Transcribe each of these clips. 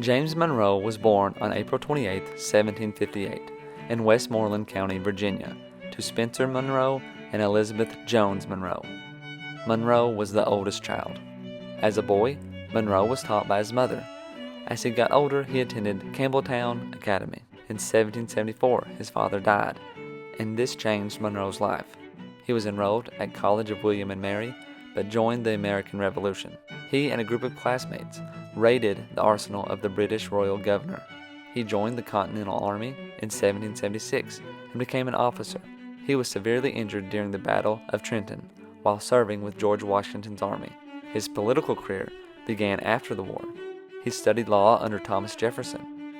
James Monroe was born on April 28, 1758, in Westmoreland County, Virginia, to Spencer Monroe and Elizabeth Jones Monroe. Monroe was the oldest child. As a boy, Monroe was taught by his mother. As he got older, he attended Campbelltown Academy. In 1774, his father died, and this changed Monroe's life. He was enrolled at College of William and Mary, but joined the American Revolution. He and a group of classmates raided the arsenal of the British royal governor. He joined the Continental Army in 1776 and became an officer. He was severely injured during the Battle of Trenton while serving with George Washington's army. His political career began after the war. He studied law under Thomas Jefferson.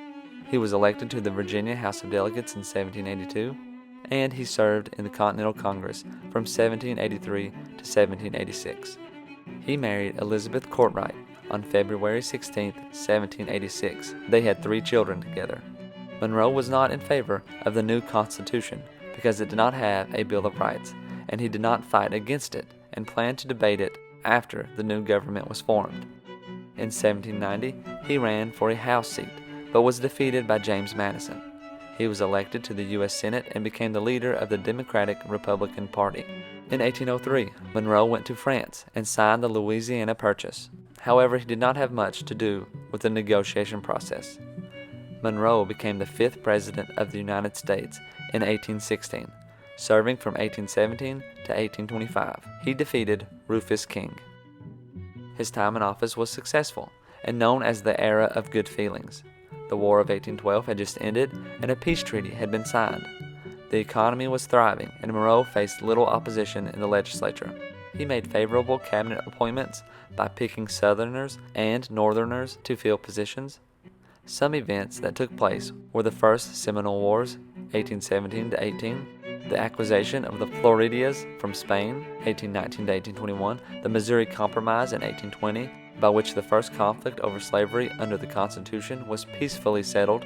He was elected to the Virginia House of Delegates in 1782, and he served in the Continental Congress from 1783 to 1786. He married Elizabeth Courtright on February 16, 1786. They had 3 children together. Monroe was not in favor of the new Constitution because it did not have a Bill of Rights, and he did not fight against it and planned to debate it after the new government was formed. In 1790, he ran for a House seat, but was defeated by James Madison. He was elected to the U.S. Senate and became the leader of the Democratic-Republican Party. In 1803, Monroe went to France and signed the Louisiana Purchase. However, he did not have much to do with the negotiation process. Monroe became the 5th President of the United States in 1816, serving from 1817 to 1825. He defeated Rufus King. His time in office was successful and known as the Era of Good Feelings. The War of 1812 had just ended and a peace treaty had been signed. The economy was thriving and Monroe faced little opposition in the legislature. He made favorable cabinet appointments by picking Southerners and Northerners to fill positions. Some events that took place were the First Seminole Wars, 1817 to 18, the acquisition of the Floridas from Spain, 1819 to 1821, the Missouri Compromise in 1820, by which the first conflict over slavery under the Constitution was peacefully settled,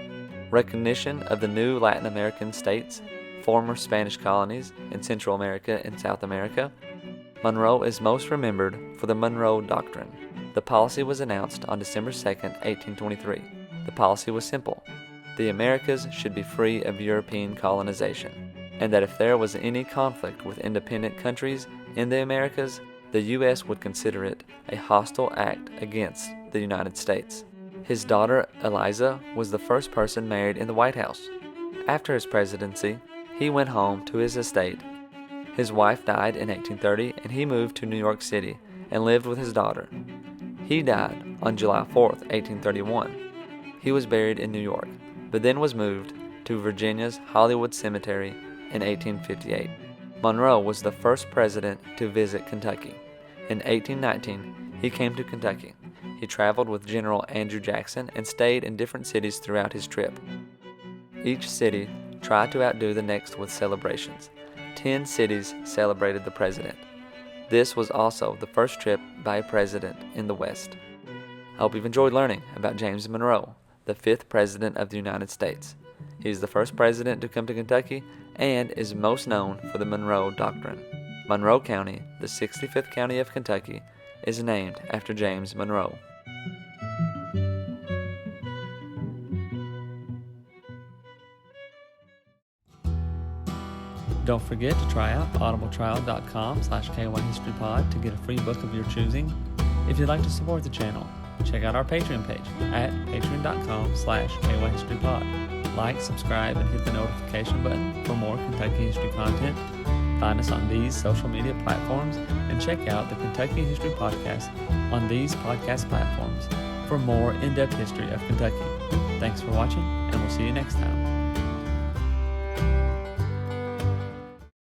recognition of the new Latin American states, former Spanish colonies in Central America and South America. Monroe is most remembered for the Monroe Doctrine. The policy was announced on December 2, 1823. The policy was simple. The Americas should be free of European colonization, and that if there was any conflict with independent countries in the Americas, the U.S. would consider it a hostile act against the United States. His daughter, Eliza, was the first person married in the White House. After his presidency, he went home to his estate. His wife died in 1830, and he moved to New York City and lived with his daughter. He died on July 4, 1831. He was buried in New York, but then was moved to Virginia's Hollywood Cemetery in 1858. Monroe was the first president to visit Kentucky. In 1819, he came to Kentucky. He traveled with General Andrew Jackson and stayed in different cities throughout his trip. Each city tried to outdo the next with celebrations. 10 cities celebrated the president. This was also the first trip by a president in the West. I hope you've enjoyed learning about James Monroe, the 5th President of the United States. He is the first president to come to Kentucky and is most known for the Monroe Doctrine. Monroe County, the 65th county of Kentucky, is named after James Monroe. Don't forget to try out audibletrial.com/KYHistoryPod to get a free book of your choosing. If you'd like to support the channel, check out our Patreon page at patreon.com/KYHistoryPod. Like, subscribe, and hit the notification button for more Kentucky history content. Find us on these social media platforms and check out the Kentucky History Podcast on these podcast platforms for more in-depth history of Kentucky. Thanks for watching, and we'll see you next time.